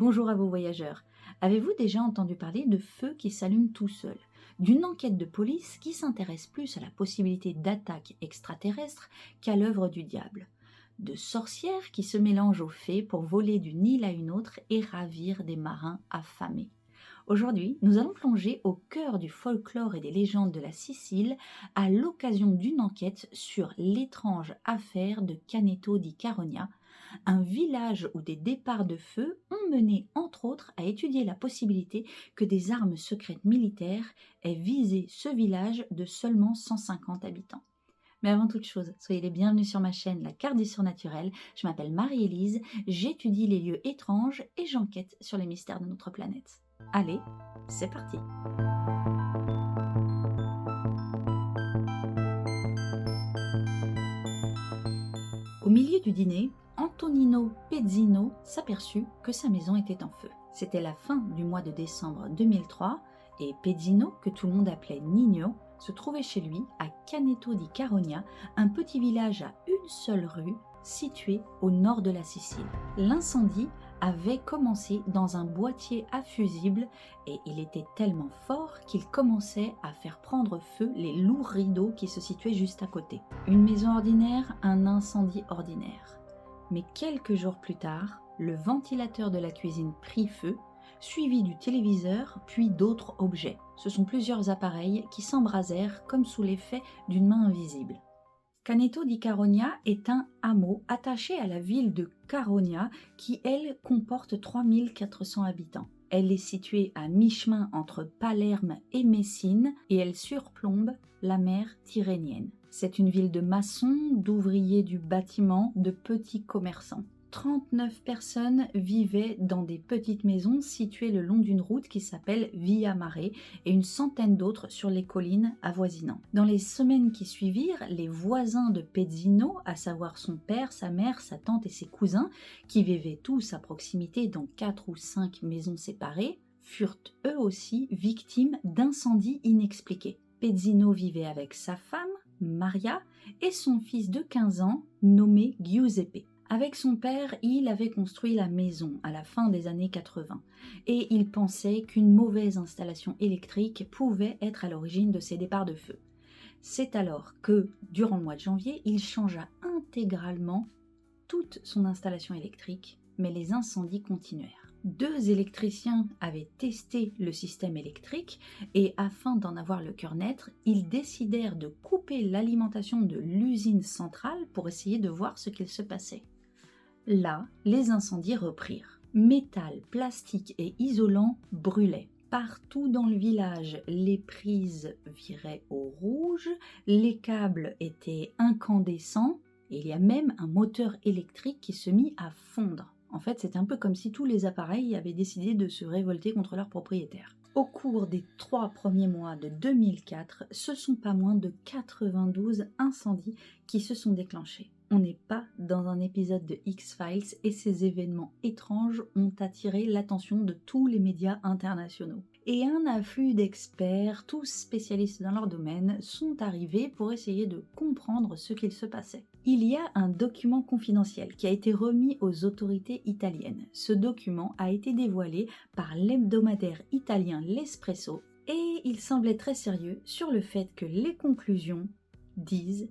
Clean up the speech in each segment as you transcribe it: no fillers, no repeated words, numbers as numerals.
Bonjour à vous voyageurs. Avez-vous déjà entendu parler de feux qui s'allument tout seuls? D'une enquête de police qui s'intéresse plus à la possibilité d'attaques extraterrestres qu'à l'œuvre du diable. De sorcières qui se mélangent aux fées pour voler d'une île à une autre et ravir des marins affamés. Aujourd'hui, nous allons plonger au cœur du folklore et des légendes de la Sicile à l'occasion d'une enquête sur l'étrange affaire de Caneto di Caronia, un village où des départs de feu ont mené entre autres à étudier la possibilité que des armes secrètes militaires aient visé ce village de seulement 150 habitants. Mais avant toute chose, soyez les bienvenus sur ma chaîne La Carte du Surnaturel. Je m'appelle Marie-Élise, j'étudie les lieux étranges et j'enquête sur les mystères de notre planète. Allez, c'est parti! Au milieu du dîner, Antonino Pezzino s'aperçut que sa maison était en feu. C'était la fin du mois de décembre 2003 et Pezzino, que tout le monde appelait Nino, se trouvait chez lui à Caneto di Caronia, un petit village à une seule rue situé au nord de la Sicile. L'incendie avait commencé dans un boîtier à fusibles et il était tellement fort qu'il commençait à faire prendre feu les lourds rideaux qui se situaient juste à côté. Une maison ordinaire, un incendie ordinaire. Mais quelques jours plus tard, le ventilateur de la cuisine prit feu, suivi du téléviseur, puis d'autres objets. Ce sont plusieurs appareils qui s'embrasèrent comme sous l'effet d'une main invisible. Caneto di Caronia est un hameau attaché à la ville de Caronia qui, elle, comporte 3400 habitants. Elle est située à mi-chemin entre Palerme et Messine et elle surplombe la mer Tyrrhénienne. C'est une ville de maçons, d'ouvriers du bâtiment, de petits commerçants. 39 personnes vivaient dans des petites maisons situées le long d'une route qui s'appelle Via Mare et une centaine d'autres sur les collines avoisinantes. Dans les semaines qui suivirent, les voisins de Pezzino, à savoir son père, sa mère, sa tante et ses cousins, qui vivaient tous à proximité dans 4 ou 5 maisons séparées, furent eux aussi victimes d'incendies inexpliqués. Pezzino vivait avec sa femme, Maria, et son fils de 15 ans, nommé Giuseppe. Avec son père, il avait construit la maison à la fin des années 80 et il pensait qu'une mauvaise installation électrique pouvait être à l'origine de ces départs de feu. C'est alors que, durant le mois de janvier, il changea intégralement toute son installation électrique, mais les incendies continuèrent. 2 électriciens avaient testé le système électrique et afin d'en avoir le cœur net, ils décidèrent de couper l'alimentation de l'usine centrale pour essayer de voir ce qu'il se passait. Là, les incendies reprirent. Métal, plastique et isolant brûlaient. Partout dans le village, les prises viraient au rouge, les câbles étaient incandescents et il y a même un moteur électrique qui se mit à fondre. En fait, c'est un peu comme si tous les appareils avaient décidé de se révolter contre leur propriétaire. Au cours des 3 premiers mois de 2004, ce sont pas moins de 92 incendies qui se sont déclenchés. On n'est pas dans un épisode de X-Files et ces événements étranges ont attiré l'attention de tous les médias internationaux. Et un afflux d'experts, tous spécialistes dans leur domaine, sont arrivés pour essayer de comprendre ce qu'il se passait. Il y a un document confidentiel qui a été remis aux autorités italiennes. Ce document a été dévoilé par l'hebdomadaire italien L'Espresso et il semblait très sérieux sur le fait que les conclusions disent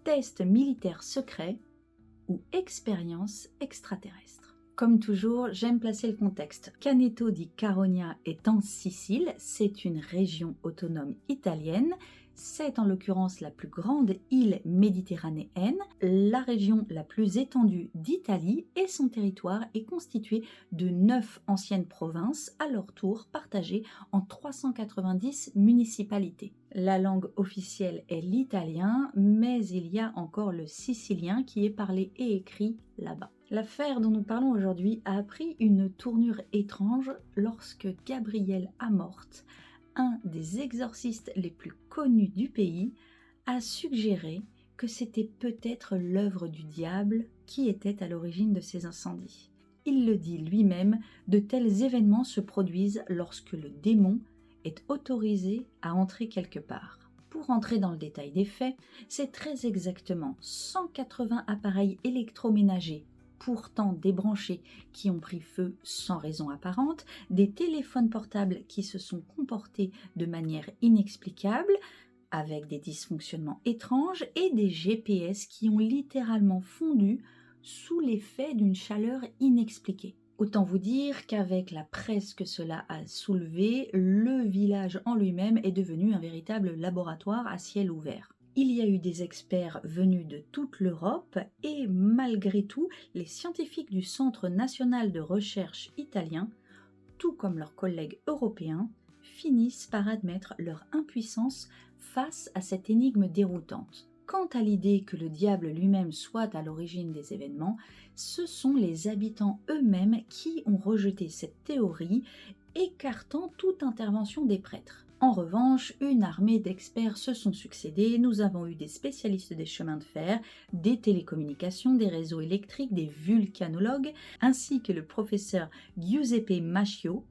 test militaire secret ou expérience extraterrestre. Comme toujours, j'aime placer le contexte. Caneto di Caronia est en Sicile, c'est une région autonome italienne, c'est en l'occurrence la plus grande île méditerranéenne, la région la plus étendue d'Italie et son territoire est constitué de 9 anciennes provinces, à leur tour partagées en 390 municipalités. La langue officielle est l'italien, mais il y a encore le sicilien qui est parlé et écrit là-bas. L'affaire dont nous parlons aujourd'hui a pris une tournure étrange lorsque Gabriel Amorth, un des exorcistes les plus connus du pays, a suggéré que c'était peut-être l'œuvre du diable qui était à l'origine de ces incendies. Il le dit lui-même, de tels événements se produisent lorsque le démon est autorisé à entrer quelque part. Pour entrer dans le détail des faits, c'est très exactement 180 appareils électroménagers pourtant débranchés qui ont pris feu sans raison apparente, des téléphones portables qui se sont comportés de manière inexplicable, avec des dysfonctionnements étranges, et des GPS qui ont littéralement fondu sous l'effet d'une chaleur inexpliquée. Autant vous dire qu'avec la presse que cela a soulevé, le village en lui-même est devenu un véritable laboratoire à ciel ouvert. Il y a eu des experts venus de toute l'Europe et malgré tout, les scientifiques du Centre national de recherche italien, tout comme leurs collègues européens, finissent par admettre leur impuissance face à cette énigme déroutante. Quant à l'idée que le diable lui-même soit à l'origine des événements, ce sont les habitants eux-mêmes qui ont rejeté cette théorie, écartant toute intervention des prêtres. En revanche, une armée d'experts se sont succédés. Nous avons eu des spécialistes des chemins de fer, des télécommunications, des réseaux électriques, des vulcanologues, ainsi que le professeur Giuseppe Macchio,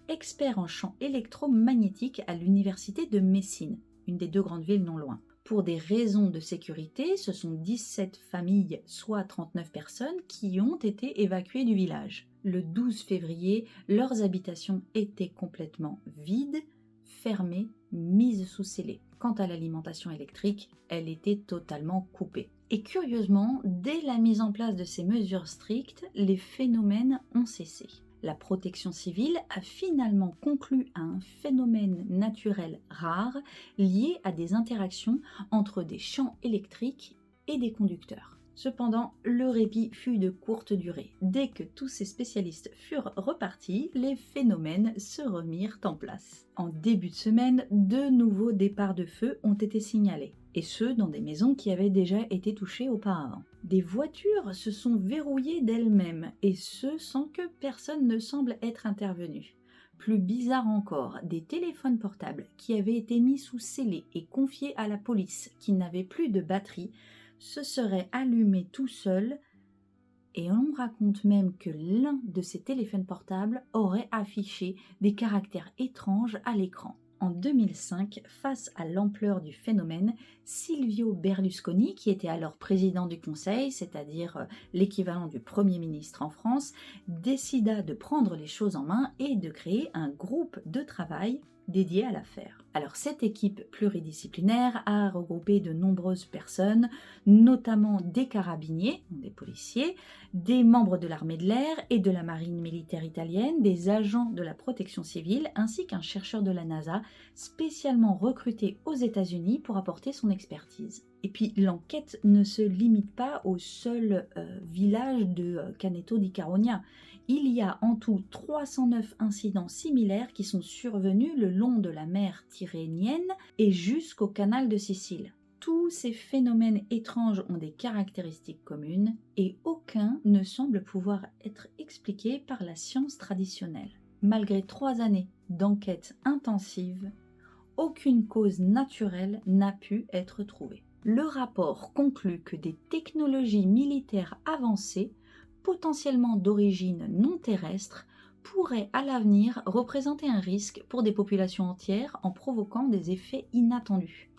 expert en champs électromagnétiques à l'université de Messine, une des deux grandes villes non loin. Pour des raisons de sécurité, ce sont 17 familles, soit 39 personnes, qui ont été évacuées du village. Le 12 février, leurs habitations étaient complètement vides, fermées, mises sous scellé. Quant à l'alimentation électrique, elle était totalement coupée. Et curieusement, dès la mise en place de ces mesures strictes, les phénomènes ont cessé. La protection civile a finalement conclu à un phénomène naturel rare lié à des interactions entre des champs électriques et des conducteurs. Cependant, le répit fut de courte durée. Dès que tous ces spécialistes furent repartis, les phénomènes se remirent en place. En début de semaine, de nouveaux départs de feu ont été signalés, et ce dans des maisons qui avaient déjà été touchées auparavant. Des voitures se sont verrouillées d'elles-mêmes, et ce sans que personne ne semble être intervenu. Plus bizarre encore, des téléphones portables qui avaient été mis sous scellé et confiés à la police, qui n'avaient plus de batterie, se seraient allumés tout seuls, et on raconte même que l'un de ces téléphones portables aurait affiché des caractères étranges à l'écran. En 2005, face à l'ampleur du phénomène, Silvio Berlusconi, qui était alors président du Conseil, c'est-à-dire l'équivalent du Premier ministre en France, décida de prendre les choses en main et de créer un groupe de travail dédié à l'affaire. Alors cette équipe pluridisciplinaire a regroupé de nombreuses personnes, notamment des carabiniers, des policiers, des membres de l'armée de l'air et de la marine militaire italienne, des agents de la protection civile, ainsi qu'un chercheur de la NASA spécialement recruté aux États-Unis pour apporter son expertise. Et puis l'enquête ne se limite pas au seul village de Caneto di Caronia. Il y a en tout 309 incidents similaires qui sont survenus le long de la mer Tyrrhénienne et jusqu'au canal de Sicile. Tous ces phénomènes étranges ont des caractéristiques communes et aucun ne semble pouvoir être expliqué par la science traditionnelle. Malgré 3 années d'enquête intensive, aucune cause naturelle n'a pu être trouvée. Le rapport conclut que des technologies militaires avancées, potentiellement d'origine non terrestre, pourraient à l'avenir représenter un risque pour des populations entières en provoquant des effets inattendus.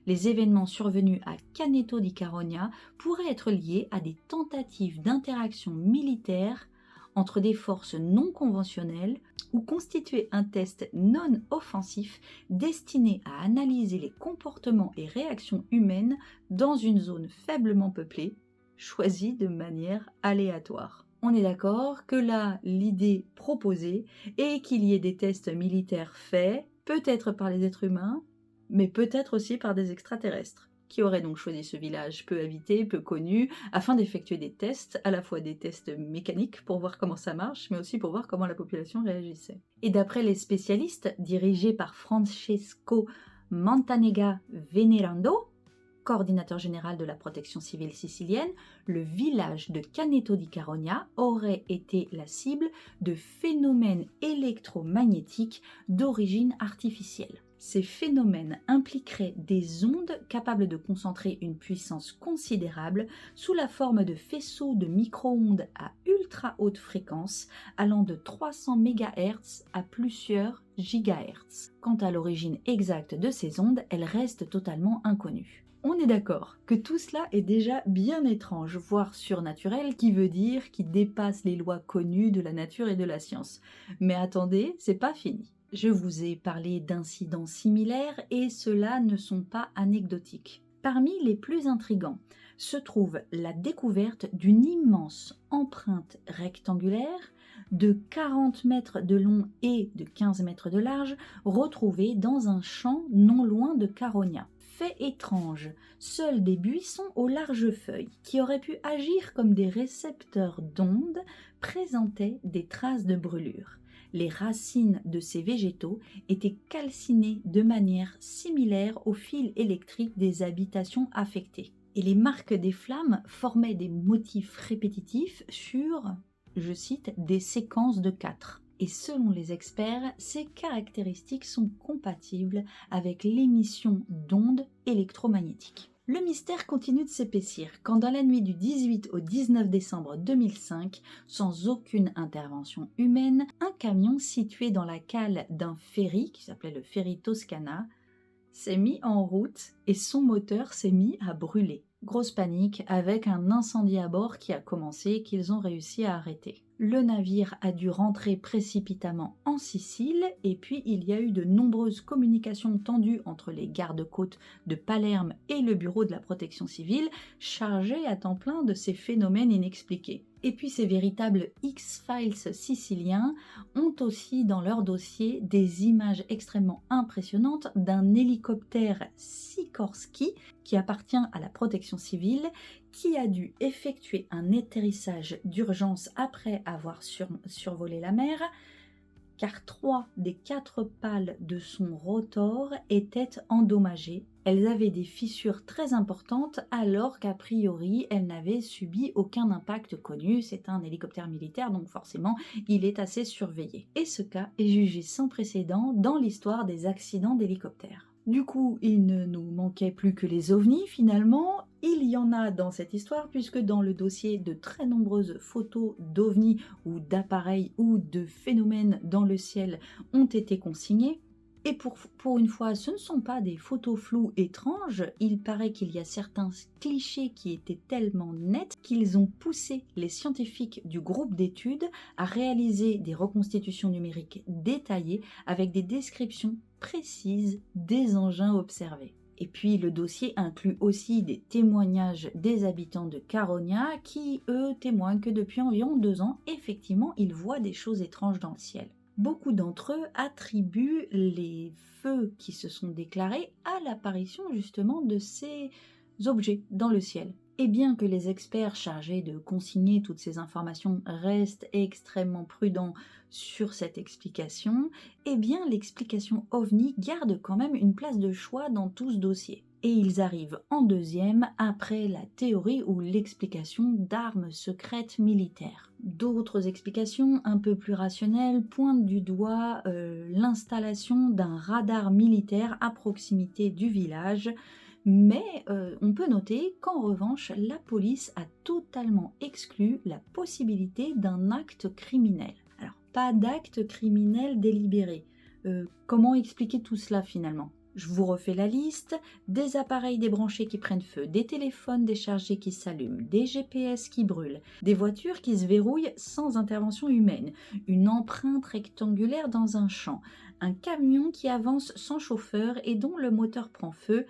Les événements survenus à Caneto di Caronia pourraient être liés à des tentatives d'interaction militaire entre des forces non conventionnelles ou constituer un test non offensif destiné à analyser les comportements et réactions humaines dans une zone faiblement peuplée, choisie de manière aléatoire. On est d'accord que là, l'idée proposée est qu'il y ait des tests militaires faits, peut-être par les êtres humains, mais peut-être aussi par des extraterrestres, qui auraient donc choisi ce village peu habité, peu connu, afin d'effectuer des tests, à la fois des tests mécaniques pour voir comment ça marche, mais aussi pour voir comment la population réagissait. Et d'après les spécialistes, dirigés par Francesco Mantanega Venerando, coordinateur général de la protection civile sicilienne, le village de Caneto di Caronia aurait été la cible de phénomènes électromagnétiques d'origine artificielle. Ces phénomènes impliqueraient des ondes capables de concentrer une puissance considérable sous la forme de faisceaux de micro-ondes à ultra haute fréquence allant de 300 MHz à plusieurs GHz. Quant à l'origine exacte de ces ondes, elle reste totalement inconnue. On est d'accord que tout cela est déjà bien étrange, voire surnaturel, qui veut dire qui dépasse les lois connues de la nature et de la science. Mais attendez, c'est pas fini. Je vous ai parlé d'incidents similaires et ceux-là ne sont pas anecdotiques. Parmi les plus intrigants se trouve la découverte d'une immense empreinte rectangulaire de 40 mètres de long et de 15 mètres de large retrouvée dans un champ non loin de Caronia. Fait étrange, seuls des buissons aux larges feuilles, qui auraient pu agir comme des récepteurs d'ondes, présentaient des traces de brûlure. Les racines de ces végétaux étaient calcinées de manière similaire aux fils électriques des habitations affectées. Et les marques des flammes formaient des motifs répétitifs sur, je cite, des séquences de 4. Et selon les experts, ces caractéristiques sont compatibles avec l'émission d'ondes électromagnétiques. Le mystère continue de s'épaissir quand dans la nuit du 18 au 19 décembre 2005, sans aucune intervention humaine, un camion situé dans la cale d'un ferry, qui s'appelait le ferry Toscana, s'est mis en route et son moteur s'est mis à brûler. Grosse panique avec un incendie à bord qui a commencé et qu'ils ont réussi à arrêter. Le navire a dû rentrer précipitamment en Sicile et puis il y a eu de nombreuses communications tendues entre les gardes-côtes de Palerme et le bureau de la protection civile chargé à temps plein de ces phénomènes inexpliqués. Et puis ces véritables X-Files siciliens ont aussi dans leur dossier des images extrêmement impressionnantes d'un hélicoptère Sikorsky qui appartient à la protection civile qui a dû effectuer un atterrissage d'urgence après avoir survolé la mer, car 3 des 4 pales de son rotor étaient endommagées. Elles avaient des fissures très importantes alors qu'a priori elles n'avaient subi aucun impact connu. C'est un hélicoptère militaire donc forcément il est assez surveillé. Et ce cas est jugé sans précédent dans l'histoire des accidents d'hélicoptères. Du coup, il ne nous manquait plus que les ovnis finalement. Il y en a dans cette histoire puisque dans le dossier de très nombreuses photos d'ovnis ou d'appareils ou de phénomènes dans le ciel ont été consignées. Et pour une fois, ce ne sont pas des photos floues étranges, il paraît qu'il y a certains clichés qui étaient tellement nets qu'ils ont poussé les scientifiques du groupe d'études à réaliser des reconstitutions numériques détaillées avec des descriptions précises des engins observés. Et puis le dossier inclut aussi des témoignages des habitants de Caronia qui, eux, témoignent que depuis environ 2 ans, effectivement, ils voient des choses étranges dans le ciel. Beaucoup d'entre eux attribuent les feux qui se sont déclarés à l'apparition justement de ces objets dans le ciel. Et bien que les experts chargés de consigner toutes ces informations restent extrêmement prudents sur cette explication, eh bien l'explication OVNI garde quand même une place de choix dans tout ce dossier. Et ils arrivent en deuxième après la théorie ou l'explication d'armes secrètes militaires. D'autres explications un peu plus rationnelles pointent du doigt l'installation d'un radar militaire à proximité du village, mais on peut noter qu'en revanche, la police a totalement exclu la possibilité d'un acte criminel. Alors, pas d'acte criminel délibéré. Comment expliquer tout cela finalement ? Je vous refais la liste, des appareils débranchés qui prennent feu, des téléphones déchargés qui s'allument, des GPS qui brûlent, des voitures qui se verrouillent sans intervention humaine, une empreinte rectangulaire dans un champ, un camion qui avance sans chauffeur et dont le moteur prend feu,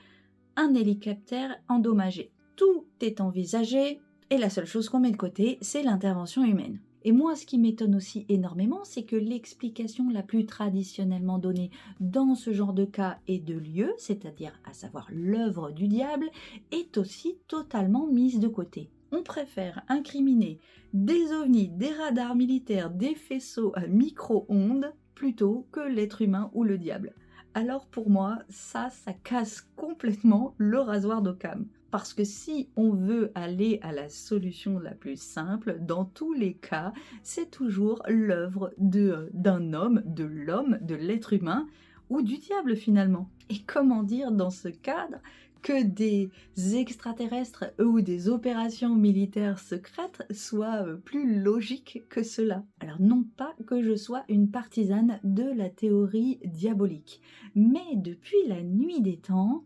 un hélicoptère endommagé. Tout est envisagé et la seule chose qu'on met de côté, c'est l'intervention humaine. Et moi, ce qui m'étonne aussi énormément, c'est que l'explication la plus traditionnellement donnée dans ce genre de cas et de lieu, c'est-à-dire à savoir l'œuvre du diable, est aussi totalement mise de côté. On préfère incriminer des ovnis, des radars militaires, des faisceaux à micro-ondes, plutôt que l'être humain ou le diable. Alors pour moi, ça casse complètement le rasoir d'Occam. Parce que si on veut aller à la solution la plus simple, dans tous les cas, c'est toujours l'œuvre d'un homme, de l'homme, de l'être humain, ou du diable finalement. Et comment dire dans ce cadre que des extraterrestres ou des opérations militaires secrètes soient plus logiques que cela. Alors non pas que je sois une partisane de la théorie diabolique, mais depuis la nuit des temps,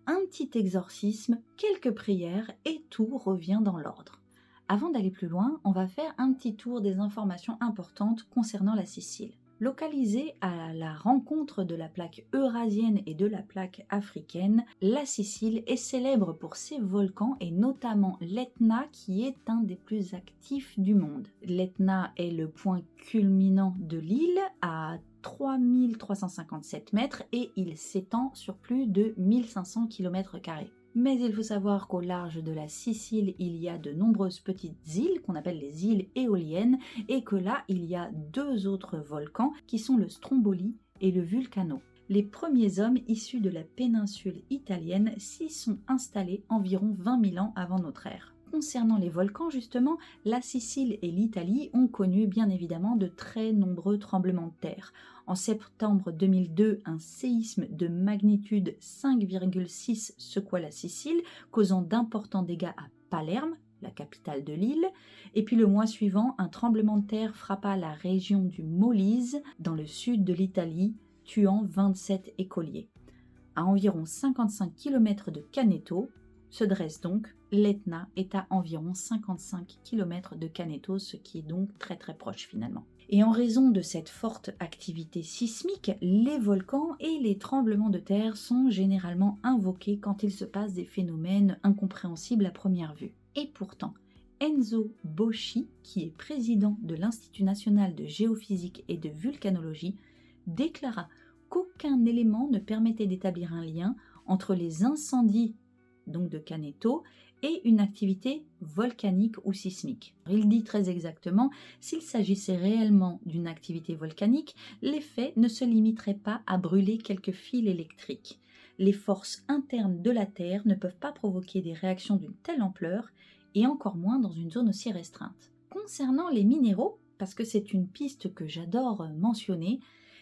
un petit exorcisme, quelques prières et tout revient dans l'ordre. Avant d'aller plus loin, on va faire un petit tour des informations importantes concernant la Sicile. Localisée à la rencontre de la plaque eurasienne et de la plaque africaine, la Sicile est célèbre pour ses volcans et notamment l'Etna qui est un des plus actifs du monde. L'Etna est le point culminant de l'île à 3357 mètres et il s'étend sur plus de 1500 km². Mais il faut savoir qu'au large de la Sicile, il y a de nombreuses petites îles qu'on appelle les îles éoliennes et que là, il y a deux autres volcans qui sont le Stromboli et le Vulcano. Les premiers hommes issus de la péninsule italienne s'y sont installés environ 20 000 ans avant notre ère. Concernant les volcans justement, la Sicile et l'Italie ont connu bien évidemment de très nombreux tremblements de terre. En septembre 2002, un séisme de magnitude 5,6 secoua la Sicile, causant d'importants dégâts à Palerme, la capitale de l'île. Et puis le mois suivant, un tremblement de terre frappa la région du Molise, dans le sud de l'Italie, tuant 27 écoliers. À environ 55 km de Caneto, se dresse donc l'Etna est à environ 55 km de Caneto, ce qui est donc très très proche finalement. Et en raison de cette forte activité sismique, les volcans et les tremblements de terre sont généralement invoqués quand il se passe des phénomènes incompréhensibles à première vue. Et pourtant, Enzo Boschi, qui est président de l'Institut national de géophysique et de vulcanologie, déclara qu'aucun élément ne permettait d'établir un lien entre les incendies donc de Caneto, et une activité volcanique ou sismique. Il dit très exactement, s'il s'agissait réellement d'une activité volcanique, l'effet ne se limiterait pas à brûler quelques fils électriques. Les forces internes de la Terre ne peuvent pas provoquer des réactions d'une telle ampleur, et encore moins dans une zone aussi restreinte. Concernant les minéraux, parce que c'est une piste que j'adore mentionner,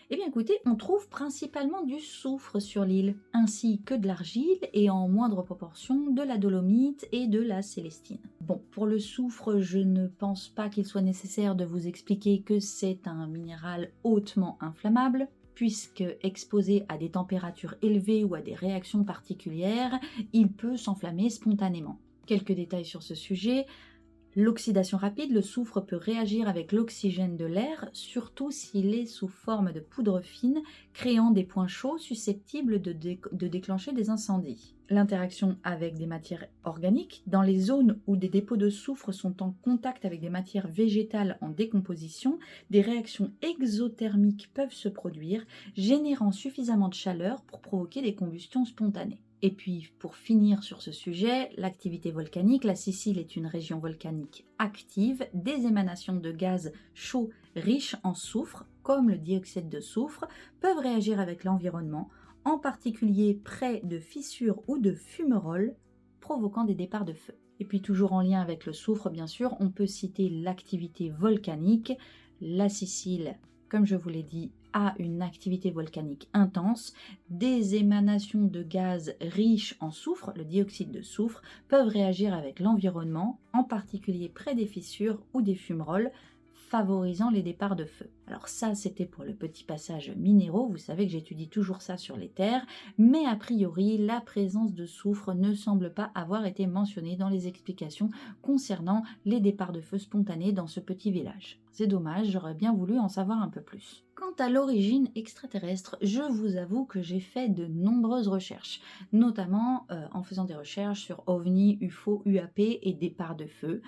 eh bien écoutez, on trouve principalement du soufre sur l'île, ainsi que de l'argile et en moindre proportion de la dolomite et de la célestine. Bon, pour le soufre, je ne pense pas qu'il soit nécessaire de vous expliquer que c'est un minéral hautement inflammable, puisque exposé à des températures élevées ou à des réactions particulières, il peut s'enflammer spontanément. Quelques détails sur ce sujet. L'oxydation rapide, le soufre peut réagir avec l'oxygène de l'air, surtout s'il est sous forme de poudre fine, créant des points chauds susceptibles de déclencher des incendies. L'interaction avec des matières organiques, dans les zones où des dépôts de soufre sont en contact avec des matières végétales en décomposition, des réactions exothermiques peuvent se produire, générant suffisamment de chaleur pour provoquer des combustions spontanées. Et puis, pour finir sur ce sujet, l'activité volcanique, la Sicile est une région volcanique active, des émanations de gaz chauds riches en soufre, comme le dioxyde de soufre, peuvent réagir avec l'environnement, en particulier près de fissures ou de fumerolles, provoquant des départs de feu. Et puis toujours en lien avec le soufre, bien sûr, on peut citer l'activité volcanique. La Sicile, comme je vous l'ai dit, a une activité volcanique intense, des émanations de gaz riches en soufre, le dioxyde de soufre, peuvent réagir avec l'environnement, en particulier près des fissures ou des fumerolles, favorisant les départs de feu. Alors ça, c'était pour le petit passage minéraux, vous savez que j'étudie toujours ça sur les terres, mais a priori, la présence de soufre ne semble pas avoir été mentionnée dans les explications concernant les départs de feu spontanés dans ce petit village. C'est dommage, j'aurais bien voulu en savoir un peu plus. Quant à l'origine extraterrestre, je vous avoue que j'ai fait de nombreuses recherches, notamment en faisant des recherches sur OVNI, UFO, UAP et départs de feu.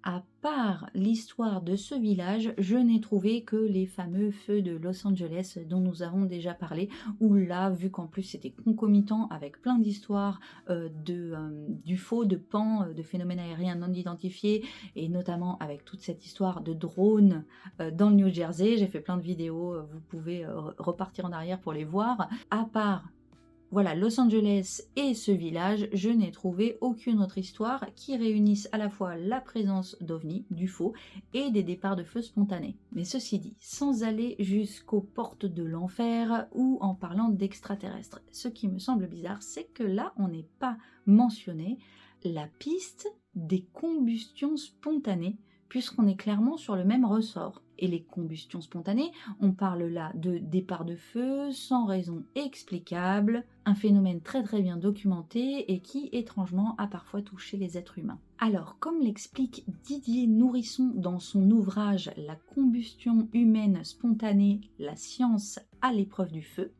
À part l'histoire de ce village, je n'ai trouvé que les fameux feux de Los Angeles dont nous avons déjà parlé, où là, vu qu'en plus c'était concomitant avec plein d'histoires d'UFO, de PAN, de phénomènes aériens non identifiés, et notamment avec toute cette histoire de drones dans le New Jersey, j'ai fait plein de vidéos, vous pouvez repartir en arrière pour les voir. À part voilà, Los Angeles et ce village, je n'ai trouvé aucune autre histoire qui réunisse à la fois la présence d'OVNI, d'UFO, et des départs de feu spontanés. Mais ceci dit, sans aller jusqu'aux portes de l'enfer ou en parlant d'extraterrestres, ce qui me semble bizarre, c'est que là, on n'est pas mentionné la piste des combustions spontanées, puisqu'on est clairement sur le même ressort. Et les combustions spontanées, on parle là de départ de feu sans raison explicable, un phénomène très très bien documenté et qui étrangement a parfois touché les êtres humains. Alors, comme l'explique Didier Nourisson dans son ouvrage La combustion humaine spontanée, la science à l'épreuve du feu,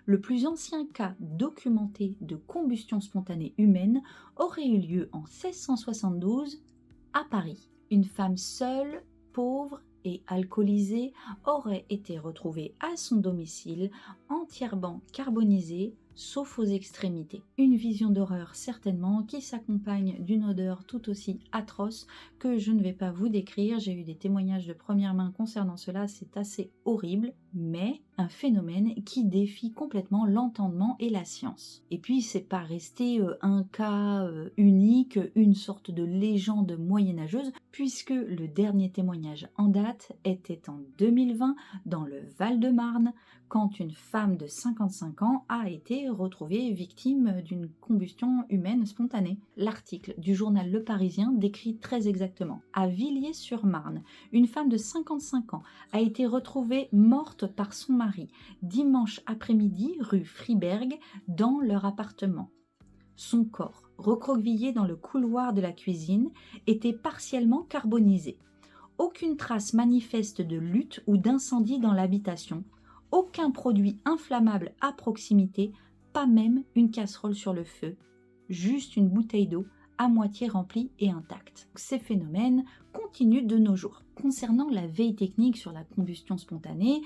le plus ancien cas documenté de combustion spontanée humaine aurait eu lieu en 1672 à Paris. Une femme seule, pauvre et alcoolisée aurait été retrouvée à son domicile, entièrement carbonisée, sauf aux extrémités. Une vision d'horreur certainement qui s'accompagne d'une odeur tout aussi atroce que je ne vais pas vous décrire. J'ai eu des témoignages de première main concernant cela, c'est assez horrible, mais un phénomène qui défie complètement l'entendement et la science. Et puis c'est pas resté un cas unique, une sorte de légende moyenâgeuse, puisque le dernier témoignage en date était en 2020 dans le Val-de-Marne, quand une femme de 55 ans a été retrouvée victime d'une combustion humaine spontanée. L'article du journal Le Parisien décrit très exactement. À Villiers-sur-Marne, une femme de 55 ans a été retrouvée morte par son mari dimanche après-midi rue Friberg dans leur appartement. Son corps, recroquevillé dans le couloir de la cuisine, était partiellement carbonisé. Aucune trace manifeste de lutte ou d'incendie dans l'habitation. Aucun produit inflammable à proximité, pas même une casserole sur le feu, juste une bouteille d'eau à moitié remplie et intacte. Ces phénomènes continuent de nos jours. Concernant la veille technique sur la combustion spontanée,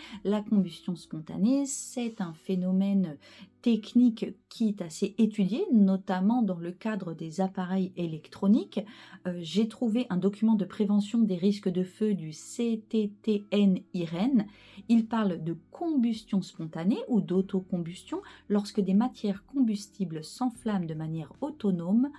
c'est un phénomène technique qui est assez étudié, notamment dans le cadre des appareils électroniques. J'ai trouvé un document de prévention des risques de feu du CTTN-IREN. Il parle de combustion spontanée ou d'autocombustion lorsque des matières combustibles s'enflamment de manière autonome,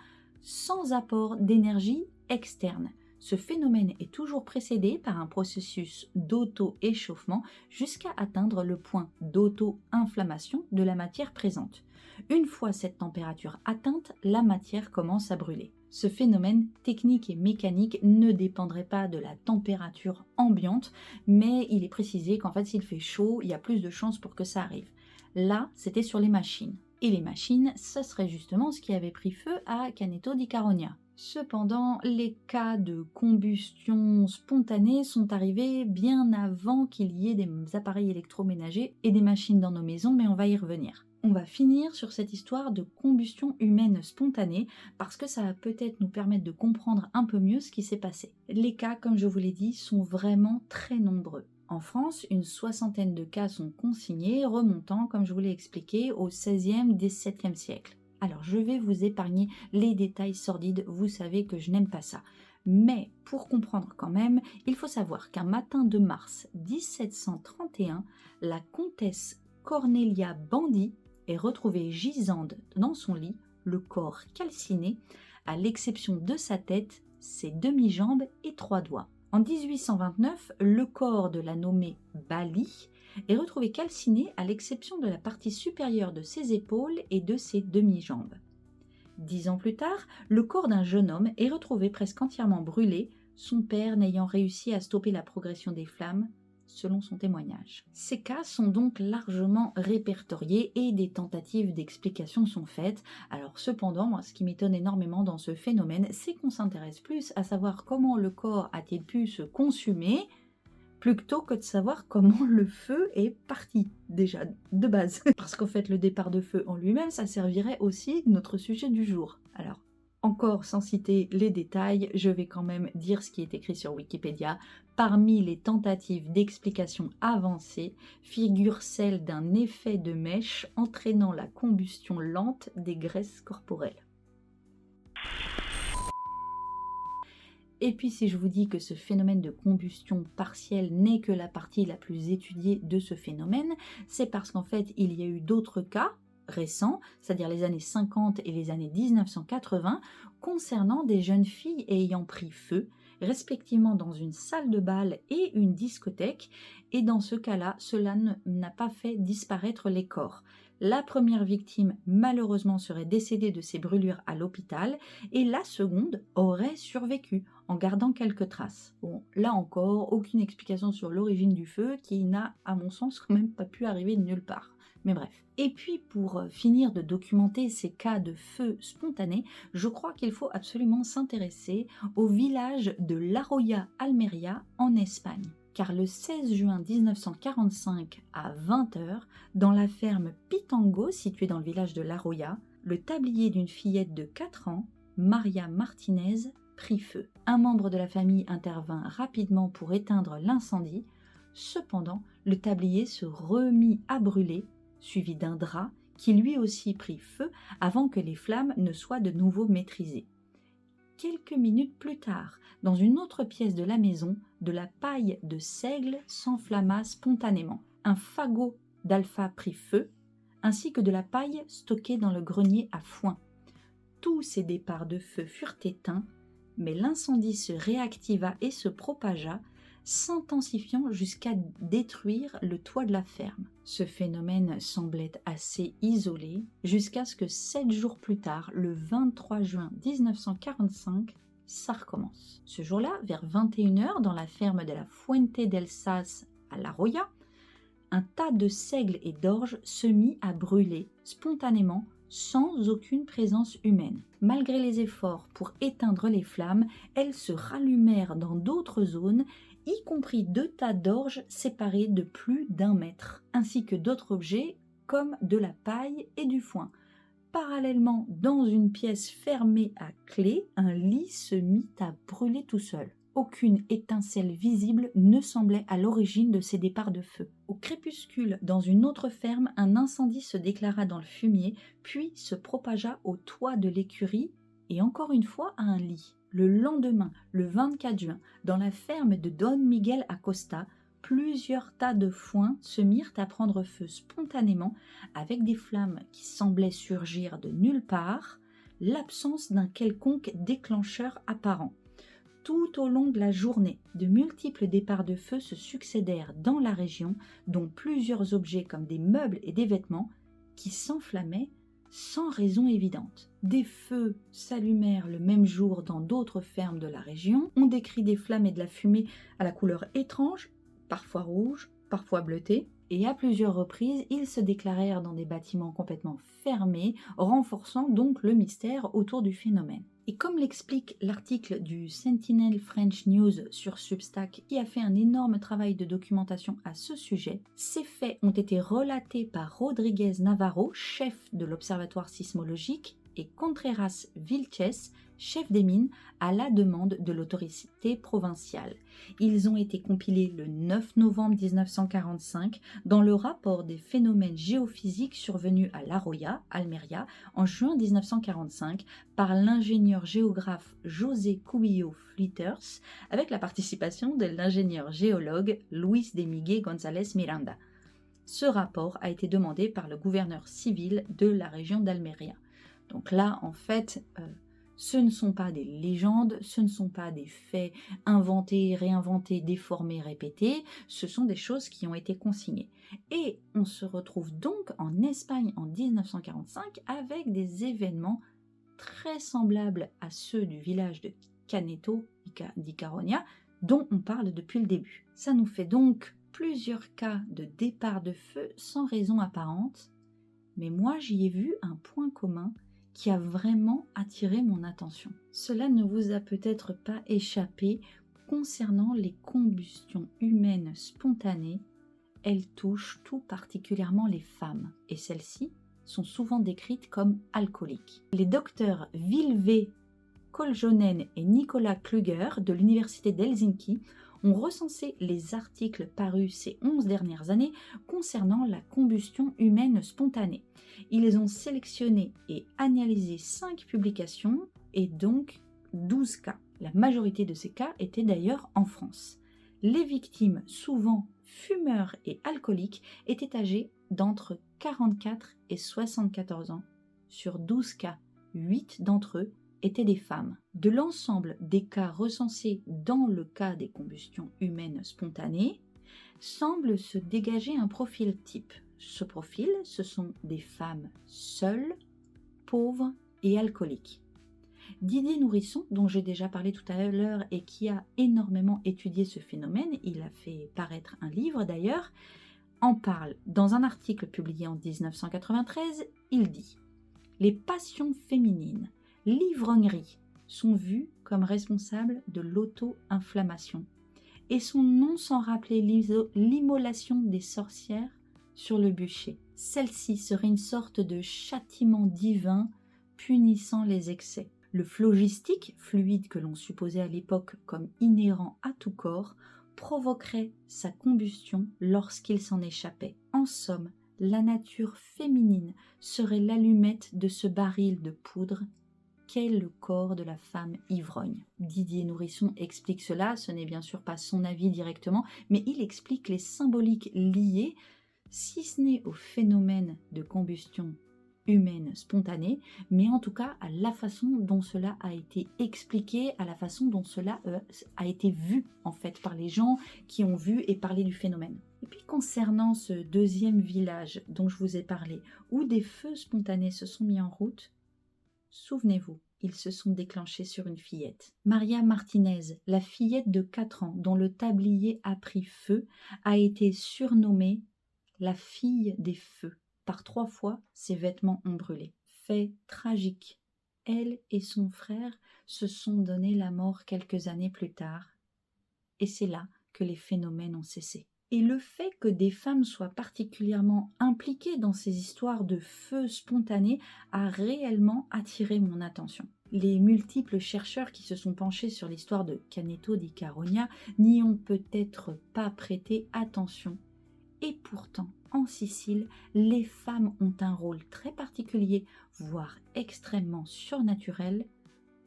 sans apport d'énergie externe. Ce phénomène est toujours précédé par un processus d'auto-échauffement jusqu'à atteindre le point d'auto-inflammation de la matière présente. Une fois cette température atteinte, la matière commence à brûler. Ce phénomène technique et mécanique ne dépendrait pas de la température ambiante, mais il est précisé qu'en fait s'il fait chaud, il y a plus de chances pour que ça arrive. Là, c'était sur les machines. Et les machines, ce serait justement ce qui avait pris feu à Caneto di Caronia. Cependant, les cas de combustion spontanée sont arrivés bien avant qu'il y ait des appareils électroménagers et des machines dans nos maisons, mais on va y revenir. On va finir sur cette histoire de combustion humaine spontanée parce que ça va peut-être nous permettre de comprendre un peu mieux ce qui s'est passé. Les cas, comme je vous l'ai dit, sont vraiment très nombreux. En France, une soixantaine de cas sont consignés, remontant, comme je vous l'ai expliqué, au XVIe, XVIIe siècle. Alors, je vais vous épargner les détails sordides, vous savez que je n'aime pas ça. Mais, pour comprendre quand même, il faut savoir qu'un matin de mars 1731, la comtesse Cornelia Bandy est retrouvée gisante dans son lit, le corps calciné, à l'exception de sa tête, ses demi-jambes et 3 doigts. En 1829, le corps de la nommée Bali est retrouvé calciné à l'exception de la partie supérieure de ses épaules et de ses demi-jambes. 10 ans plus tard, le corps d'un jeune homme est retrouvé presque entièrement brûlé, son père n'ayant réussi à stopper la progression des flammes, selon son témoignage. Ces cas sont donc largement répertoriés et des tentatives d'explication sont faites. Alors cependant, moi, ce qui m'étonne énormément dans ce phénomène, c'est qu'on s'intéresse plus à savoir comment le corps a-t-il pu se consumer, plutôt que de savoir comment le feu est parti, déjà, de base. Parce qu'en fait, le départ de feu en lui-même, ça servirait aussi notre sujet du jour. Alors, encore sans citer les détails, je vais quand même dire ce qui est écrit sur Wikipédia. Parmi les tentatives d'explication avancées figure celle d'un effet de mèche entraînant la combustion lente des graisses corporelles. Et puis si je vous dis que ce phénomène de combustion partielle n'est que la partie la plus étudiée de ce phénomène, c'est parce qu'en fait il y a eu d'autres cas récents, c'est-à-dire les années 50 et les années 1980, concernant des jeunes filles ayant pris feu, respectivement dans une salle de bal et une discothèque, et dans ce cas-là, cela n'a pas fait disparaître les corps. La première victime, malheureusement, serait décédée de ses brûlures à l'hôpital et la seconde aurait survécu en gardant quelques traces. Bon, là encore, aucune explication sur l'origine du feu qui n'a, à mon sens, quand même pas pu arriver de nulle part. Mais bref. Et puis, pour finir de documenter ces cas de feu spontané, je crois qu'il faut absolument s'intéresser au village de L'Arroya Almeria en Espagne. Car le 16 juin 1945 à 20h, dans la ferme Pitango située dans le village de L'Arroya, le tablier d'une fillette de 4 ans, Maria Martinez, prit feu. Un membre de la famille intervint rapidement pour éteindre l'incendie. Cependant, le tablier se remit à brûler, suivi d'un drap qui lui aussi prit feu avant que les flammes ne soient de nouveau maîtrisées. Quelques minutes plus tard, dans une autre pièce de la maison, de la paille de seigle s'enflamma spontanément. Un fagot d'alpha prit feu, ainsi que de la paille stockée dans le grenier à foin. Tous ces départs de feu furent éteints, mais l'incendie se réactiva et se propagea, s'intensifiant jusqu'à détruire le toit de la ferme. Ce phénomène semblait assez isolé, jusqu'à ce que 7 jours plus tard, le 23 juin 1945, ça recommence. Ce jour-là, vers 21h, dans la ferme de la Fuente del Sas à La Roya, un tas de seigle et d'orge se mit à brûler spontanément, sans aucune présence humaine. Malgré les efforts pour éteindre les flammes, elles se rallumèrent dans d'autres zones, y compris 2 tas d'orge séparés de plus d'1 mètre, ainsi que d'autres objets comme de la paille et du foin. Parallèlement, dans une pièce fermée à clé, un lit se mit à brûler tout seul. Aucune étincelle visible ne semblait à l'origine de ces départs de feu. Au crépuscule, dans une autre ferme, un incendie se déclara dans le fumier, puis se propagea au toit de l'écurie et encore une fois à un lit. Le lendemain, le 24 juin, dans la ferme de Don Miguel Acosta, plusieurs tas de foin se mirent à prendre feu spontanément avec des flammes qui semblaient surgir de nulle part, l'absence d'un quelconque déclencheur apparent. Tout au long de la journée, de multiples départs de feu se succédèrent dans la région, dont plusieurs objets comme des meubles et des vêtements qui s'enflammaient sans raison évidente. Des feux s'allumèrent le même jour dans d'autres fermes de la région. On décrit des flammes et de la fumée à la couleur étrange, parfois rouge, parfois bleutée, et à plusieurs reprises, ils se déclarèrent dans des bâtiments complètement fermés, renforçant donc le mystère autour du phénomène. Et comme l'explique l'article du Sentinel French News sur Substack, qui a fait un énorme travail de documentation à ce sujet, ces faits ont été relatés par Rodriguez Navarro, chef de l'Observatoire sismologique, et Contreras Vilches, chef des mines, à la demande de l'autorité provinciale. Ils ont été compilés le 9 novembre 1945 dans le rapport des phénomènes géophysiques survenus à L'Arroya, Almeria, en juin 1945 par l'ingénieur géographe José Cubillo Flitters, avec la participation de l'ingénieur géologue Luis de Miguel González Miranda. Ce rapport a été demandé par le gouverneur civil de la région d'Almeria. Donc là, en fait, ce ne sont pas des légendes, ce ne sont pas des faits inventés, réinventés, déformés, répétés, ce sont des choses qui ont été consignées. Et on se retrouve donc en Espagne en 1945 avec des événements très semblables à ceux du village de Caneto di Caronia, dont on parle depuis le début. Ça nous fait donc plusieurs cas de départ de feu sans raison apparente, mais moi j'y ai vu un point commun qui a vraiment attiré mon attention. Cela ne vous a peut-être pas échappé concernant les combustions humaines spontanées. Elles touchent tout particulièrement les femmes, et celles-ci sont souvent décrites comme alcooliques. Les docteurs Vilve Koljonen et Nicolas Kluger de l'université d'Helsinki ont recensé les articles parus ces 11 dernières années concernant la combustion humaine spontanée. Ils ont sélectionné et analysé 5 publications et donc 12 cas. La majorité de ces cas étaient d'ailleurs en France. Les victimes, souvent fumeurs et alcooliques, étaient âgées d'entre 44 et 74 ans. Sur 12 cas, 8 d'entre eux étaient des femmes. De l'ensemble des cas recensés dans le cas des combustions humaines spontanées, semble se dégager un profil type. Ce profil, ce sont des femmes seules, pauvres et alcooliques. Didier Nourisson, dont j'ai déjà parlé tout à l'heure et qui a énormément étudié ce phénomène, il a fait paraître un livre d'ailleurs, en parle dans un article publié en 1993, il dit « Les passions féminines, l'ivrognerie, sont vues comme responsables de l'auto-inflammation et sont non sans rappeler l'immolation des sorcières sur le bûcher. Celle-ci serait une sorte de châtiment divin punissant les excès. Le phlogistique, fluide que l'on supposait à l'époque comme inhérent à tout corps, provoquerait sa combustion lorsqu'il s'en échappait. En somme, la nature féminine serait l'allumette de ce baril de poudre qu'est le corps de la femme ivrogne. Didier Nourisson explique cela, ce n'est bien sûr pas son avis directement, mais il explique les symboliques liées, si ce n'est au phénomène de combustion humaine spontanée, mais en tout cas à la façon dont cela a été expliqué, à la façon dont cela a été vu en fait par les gens qui ont vu et parlé du phénomène. Et puis concernant ce deuxième village dont je vous ai parlé, où des feux spontanés se sont mis en route, souvenez-vous, ils se sont déclenchés sur une fillette. Maria Martinez, la fillette de 4 ans dont le tablier a pris feu, a été surnommée la fille des feux. Par 3 fois, ses vêtements ont brûlé. Fait tragique. Elle et son frère se sont donné la mort quelques années plus tard. Et c'est là que les phénomènes ont cessé. Et le fait que des femmes soient particulièrement impliquées dans ces histoires de feu spontané a réellement attiré mon attention. Les multiples chercheurs qui se sont penchés sur l'histoire de Canneto di Caronia n'y ont peut-être pas prêté attention. Et pourtant, en Sicile, les femmes ont un rôle très particulier, voire extrêmement surnaturel,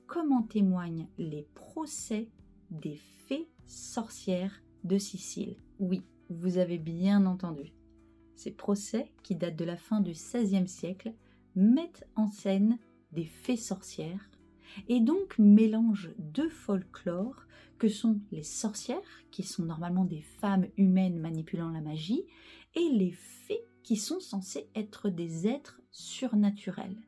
comme en témoignent les procès des fées sorcières de Sicile. Oui, vous avez bien entendu. Ces procès, qui datent de la fin du XVIe siècle, mettent en scène des fées sorcières et donc mélangent deux folklores que sont les sorcières, qui sont normalement des femmes humaines manipulant la magie, et les fées, qui sont censées être des êtres surnaturels.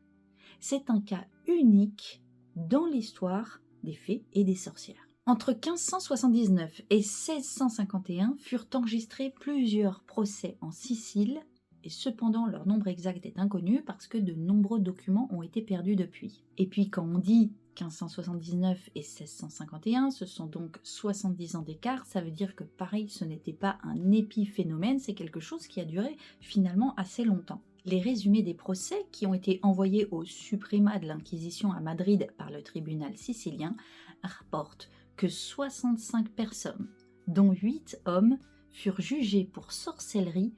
C'est un cas unique dans l'histoire des fées et des sorcières. Entre 1579 et 1651 furent enregistrés plusieurs procès en Sicile, et cependant leur nombre exact est inconnu parce que de nombreux documents ont été perdus depuis. Et puis quand on dit 1579 et 1651, ce sont donc 70 ans d'écart, ça veut dire que pareil, ce n'était pas un épiphénomène, c'est quelque chose qui a duré finalement assez longtemps. Les résumés des procès qui ont été envoyés au Suprêmat de l'Inquisition à Madrid par le tribunal sicilien rapportent que 65 personnes, dont 8 hommes, furent jugés pour sorcellerie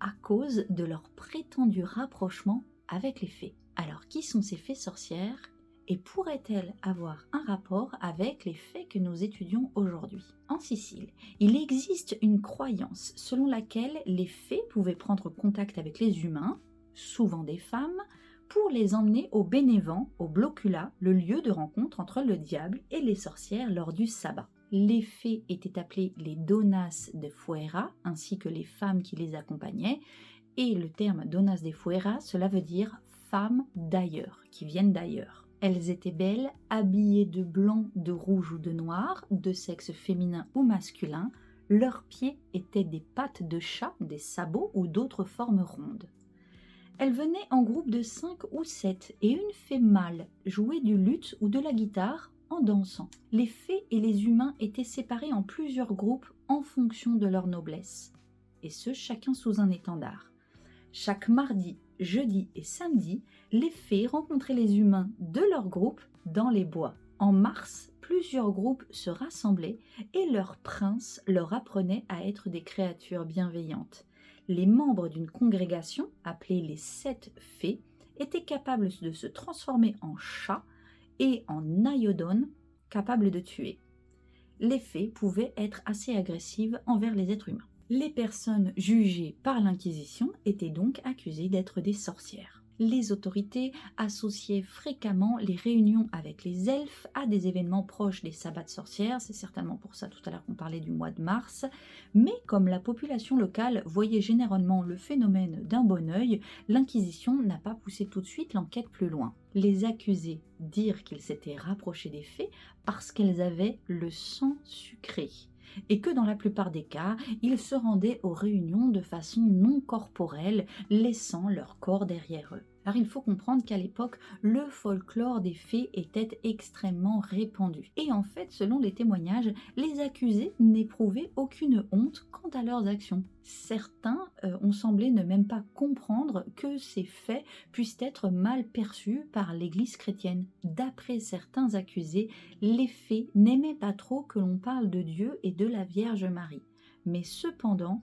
à cause de leur prétendu rapprochement avec les fées. Alors, qui sont ces fées sorcières et pourraient-elles avoir un rapport avec les fées que nous étudions aujourd'hui? En Sicile, il existe une croyance selon laquelle les fées pouvaient prendre contact avec les humains, souvent des femmes, pour les emmener au Bénévent, au Blocula, le lieu de rencontre entre le diable et les sorcières lors du sabbat. Les fées étaient appelées les donas de fuera, ainsi que les femmes qui les accompagnaient, et le terme donas de fuera, cela veut dire femmes d'ailleurs, qui viennent d'ailleurs. Elles étaient belles, habillées de blanc, de rouge ou de noir, de sexe féminin ou masculin. Leurs pieds étaient des pattes de chat, des sabots ou d'autres formes rondes. Elles venaient en groupe de 5 ou 7 et une fée mâle jouait du luth ou de la guitare en dansant. Les fées et les humains étaient séparés en plusieurs groupes en fonction de leur noblesse, et ce chacun sous un étendard. Chaque mardi, jeudi et samedi, les fées rencontraient les humains de leur groupe dans les bois. En mars, plusieurs groupes se rassemblaient et leur prince leur apprenait à être des créatures bienveillantes. Les membres d'une congrégation, appelée les 7 fées, étaient capables de se transformer en chats et en naïodones, capables de tuer. Les fées pouvaient être assez agressives envers les êtres humains. Les personnes jugées par l'Inquisition étaient donc accusées d'être des sorcières. Les autorités associaient fréquemment les réunions avec les elfes à des événements proches des sabbats de sorcières, c'est certainement pour ça tout à l'heure qu'on parlait du mois de mars, mais comme la population locale voyait généralement le phénomène d'un bon œil, l'Inquisition n'a pas poussé tout de suite l'enquête plus loin. Les accusés dirent qu'ils s'étaient rapprochés des faits parce qu'elles avaient le sang sucré, et que dans la plupart des cas, ils se rendaient aux réunions de façon non corporelle, laissant leur corps derrière eux. Alors il faut comprendre qu'à l'époque, le folklore des fées était extrêmement répandu. Et en fait, selon les témoignages, les accusés n'éprouvaient aucune honte quant à leurs actions. Certains ont semblé ne même pas comprendre que ces faits puissent être mal perçus par l'Église chrétienne. D'après certains accusés, les fées n'aimaient pas trop que l'on parle de Dieu et de la Vierge Marie. Mais cependant,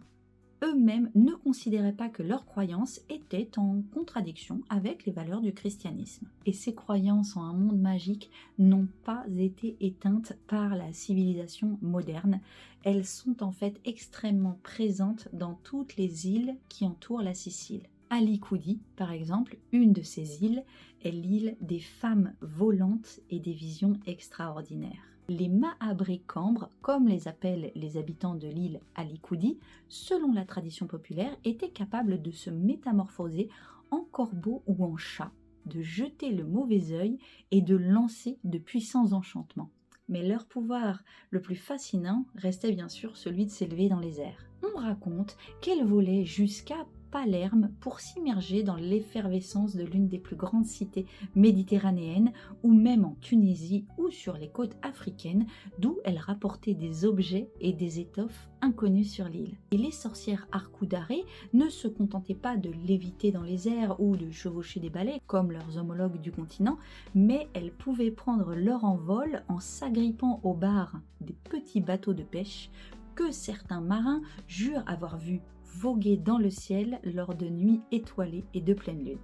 eux-mêmes ne considéraient pas que leurs croyances étaient en contradiction avec les valeurs du christianisme. Et ces croyances en un monde magique n'ont pas été éteintes par la civilisation moderne. Elles sont en fait extrêmement présentes dans toutes les îles qui entourent la Sicile. Alicudi, par exemple, une de ces îles, est l'île des femmes volantes et des visions extraordinaires. Les Mahabré-Cambres, comme les appellent les habitants de l'île Alicudi, selon la tradition populaire, étaient capables de se métamorphoser en corbeau ou en chat, de jeter le mauvais œil et de lancer de puissants enchantements. Mais leur pouvoir le plus fascinant restait bien sûr celui de s'élever dans les airs. On raconte qu'elles volaient jusqu'à Palerme pour s'immerger dans l'effervescence de l'une des plus grandes cités méditerranéennes, ou même en Tunisie ou sur les côtes africaines, d'où elles rapportaient des objets et des étoffes inconnus sur l'île. Et les sorcières Arkoudaré ne se contentaient pas de léviter dans les airs ou de chevaucher des balais comme leurs homologues du continent, mais elles pouvaient prendre leur envol en s'agrippant aux barres des petits bateaux de pêche que certains marins jurent avoir vus voguer dans le ciel lors de nuits étoilées et de pleine lune.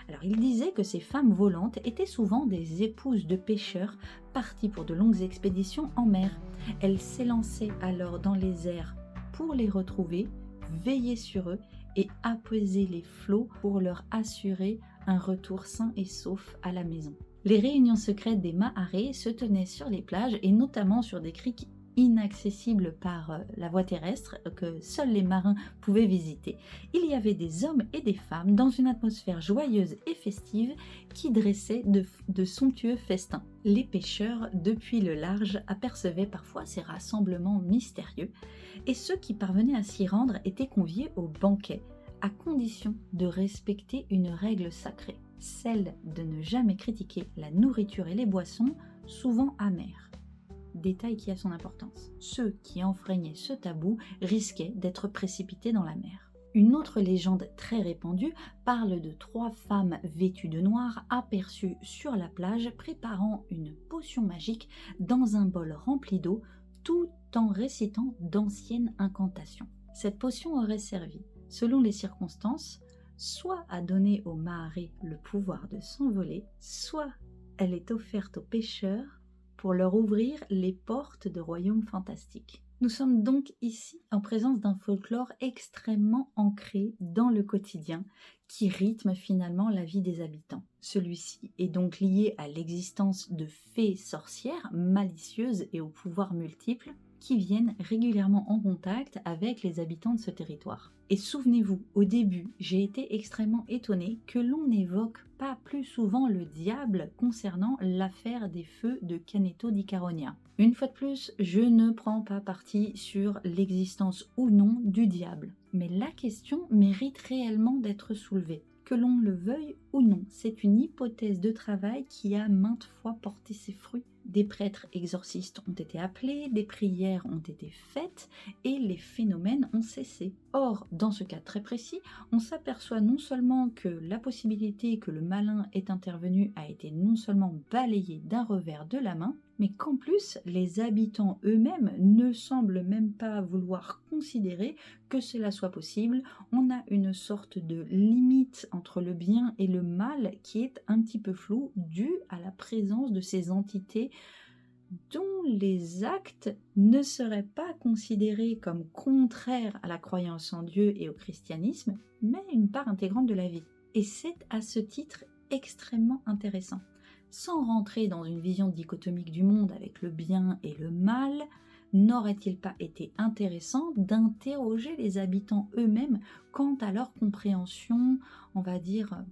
Alors il disait que ces femmes volantes étaient souvent des épouses de pêcheurs partis pour de longues expéditions en mer. Elles s'élançaient alors dans les airs pour les retrouver, veiller sur eux et apaiser les flots pour leur assurer un retour sain et sauf à la maison. Les réunions secrètes des Maharés se tenaient sur les plages et notamment sur des criques inaccessible par la voie terrestre que seuls les marins pouvaient visiter. Il y avait des hommes et des femmes dans une atmosphère joyeuse et festive qui dressait de somptueux festins. Les pêcheurs, depuis le large, apercevaient parfois ces rassemblements mystérieux et ceux qui parvenaient à s'y rendre étaient conviés au banquet, à condition de respecter une règle sacrée, celle de ne jamais critiquer la nourriture et les boissons, souvent amères. Détail qui a son importance. Ceux qui enfreignaient ce tabou risquaient d'être précipités dans la mer. Une autre légende très répandue parle de 3 femmes vêtues de noir aperçues sur la plage préparant une potion magique dans un bol rempli d'eau tout en récitant d'anciennes incantations. Cette potion aurait servi, selon les circonstances, soit à donner aux Maharés le pouvoir de s'envoler, soit elle est offerte aux pêcheurs pour leur ouvrir les portes de royaumes fantastiques. Nous sommes donc ici en présence d'un folklore extrêmement ancré dans le quotidien qui rythme finalement la vie des habitants. Celui-ci est donc lié à l'existence de fées sorcières malicieuses et aux pouvoirs multiples qui viennent régulièrement en contact avec les habitants de ce territoire. Et souvenez-vous, au début, j'ai été extrêmement étonnée que l'on n'évoque pas plus souvent le diable concernant l'affaire des feux de Caneto di Caronia. Une fois de plus, je ne prends pas parti sur l'existence ou non du diable, mais la question mérite réellement d'être soulevée. Que l'on le veuille ou non, c'est une hypothèse de travail qui a maintes fois porté ses fruits. Des prêtres exorcistes ont été appelés, des prières ont été faites et les phénomènes ont cessé. Or, dans ce cas très précis, on s'aperçoit non seulement que la possibilité que le malin est intervenu a été non seulement balayée d'un revers de la main, mais qu'en plus, les habitants eux-mêmes ne semblent même pas vouloir considérer que cela soit possible. On a une sorte de limite entre le bien et le mal qui est un petit peu floue, due à la présence de ces entités dont les actes ne seraient pas considérés comme contraires à la croyance en Dieu et au christianisme, mais une part intégrante de la vie. Et c'est à ce titre extrêmement intéressant. Sans rentrer dans une vision dichotomique du monde avec le bien et le mal, n'aurait-il pas été intéressant d'interroger les habitants eux-mêmes quant à leur compréhension, on va dire,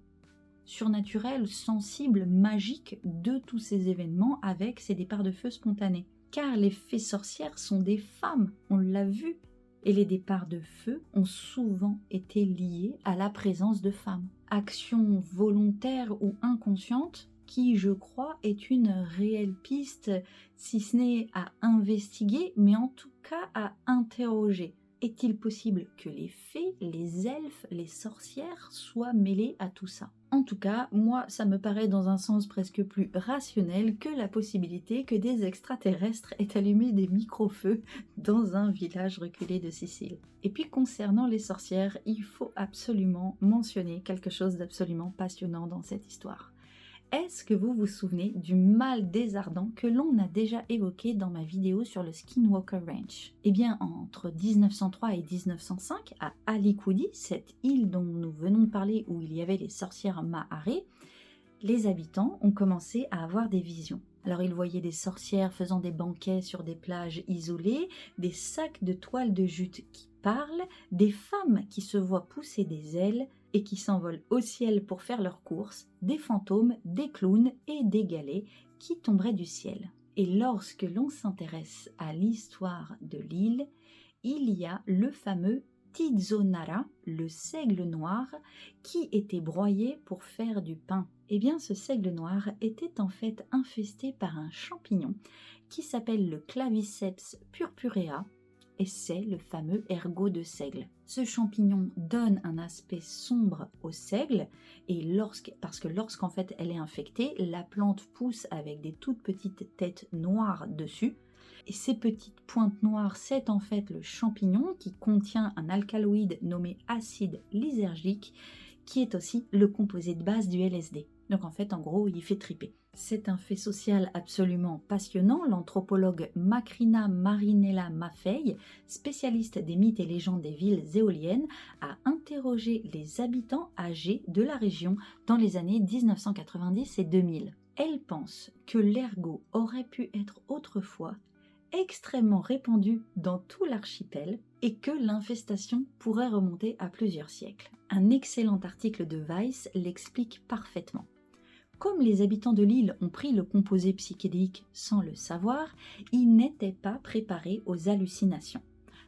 surnaturelle, sensible, magique de tous ces événements avec ces départs de feu spontanés? Car les fées sorcières sont des femmes, on l'a vu, et les départs de feu ont souvent été liés à la présence de femmes. Action volontaire ou inconsciente qui, je crois, est une réelle piste, si ce n'est à investiguer, mais en tout cas à interroger. Est-il possible que les fées, les elfes, les sorcières soient mêlés à tout ça? En tout cas, moi, ça me paraît dans un sens presque plus rationnel que la possibilité que des extraterrestres aient allumé des micro-feux dans un village reculé de Sicile. Et puis concernant les sorcières, il faut absolument mentionner quelque chose d'absolument passionnant dans cette histoire. Est-ce que vous vous souvenez du mal désardant que l'on a déjà évoqué dans ma vidéo sur le Skinwalker Ranch? Eh bien, entre 1903 et 1905, à Alicudi, cette île dont nous venons de parler où il y avait les sorcières Maharé, les habitants ont commencé à avoir des visions. Alors ils voyaient des sorcières faisant des banquets sur des plages isolées, des sacs de toile de jute qui parlent, des femmes qui se voient pousser des ailes et qui s'envolent au ciel pour faire leurs courses, des fantômes, des clowns et des galets qui tomberaient du ciel. Et lorsque l'on s'intéresse à l'histoire de l'île, il y a le fameux Tizonara, le seigle noir, qui était broyé pour faire du pain. Eh bien, ce seigle noir était en fait infesté par un champignon qui s'appelle le Claviceps purpurea, et c'est le fameux ergot de seigle. Ce champignon donne un aspect sombre au seigle, et parce que lorsqu'en fait elle est infectée, la plante pousse avec des toutes petites têtes noires dessus. Et ces petites pointes noires, c'est en fait le champignon qui contient un alcaloïde nommé acide lysergique, qui est aussi le composé de base du LSD. Donc en fait, en gros, il fait triper. C'est un fait social absolument passionnant. L'anthropologue Macrina Marinella Maffei, spécialiste des mythes et légendes des villes éoliennes, a interrogé les habitants âgés de la région dans les années 1990 et 2000. Elle pense que l'ergot aurait pu être autrefois extrêmement répandu dans tout l'archipel et que l'infestation pourrait remonter à plusieurs siècles. Un excellent article de Vice l'explique parfaitement. Comme les habitants de l'île ont pris le composé psychédélique sans le savoir, ils n'étaient pas préparés aux hallucinations.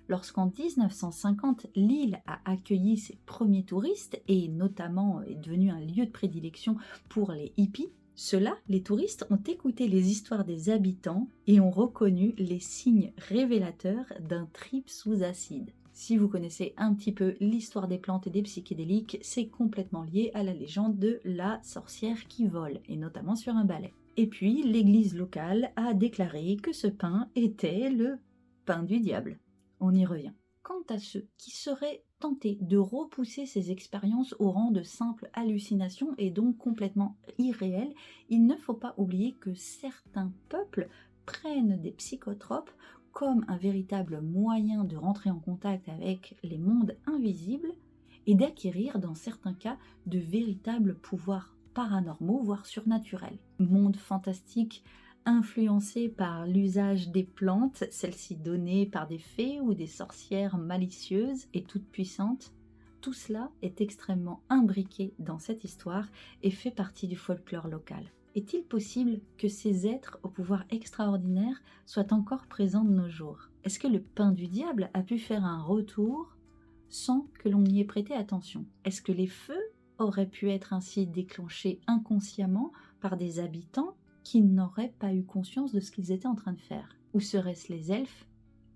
Lorsqu'en 1950, l'île a accueilli ses premiers touristes et notamment est devenu un lieu de prédilection pour les hippies, ceux-là, les touristes, ont écouté les histoires des habitants et ont reconnu les signes révélateurs d'un trip sous acide. Si vous connaissez un petit peu l'histoire des plantes et des psychédéliques, c'est complètement lié à la légende de la sorcière qui vole, et notamment sur un balai. Et puis, l'église locale a déclaré que ce pain était le pain du diable. On y revient. Quant à ceux qui seraient tentés de repousser ces expériences au rang de simples hallucinations et donc complètement irréelles, il ne faut pas oublier que certains peuples prennent des psychotropes comme un véritable moyen de rentrer en contact avec les mondes invisibles et d'acquérir dans certains cas de véritables pouvoirs paranormaux, voire surnaturels. Monde fantastique influencé par l'usage des plantes, celles-ci données par des fées ou des sorcières malicieuses et toutes puissantes. Tout cela est extrêmement imbriqué dans cette histoire et fait partie du folklore local. Est-il possible que ces êtres au pouvoir extraordinaire soient encore présents de nos jours? Est-ce que le pain du diable a pu faire un retour sans que l'on y ait prêté attention? Est-ce que les feux auraient pu être ainsi déclenchés inconsciemment par des habitants qui n'auraient pas eu conscience de ce qu'ils étaient en train de faire? Ou seraient-ce les elfes,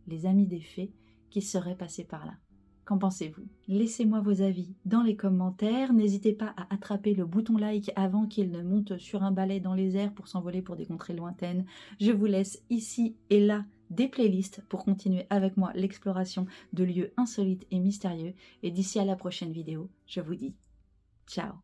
les amis des fées, qui seraient passés par là? Qu'en pensez-vous? Laissez-moi vos avis dans les commentaires. N'hésitez pas à attraper le bouton like avant qu'il ne monte sur un balai dans les airs pour s'envoler pour des contrées lointaines. Je vous laisse ici et là des playlists pour continuer avec moi l'exploration de lieux insolites et mystérieux. Et d'ici à la prochaine vidéo, je vous dis ciao!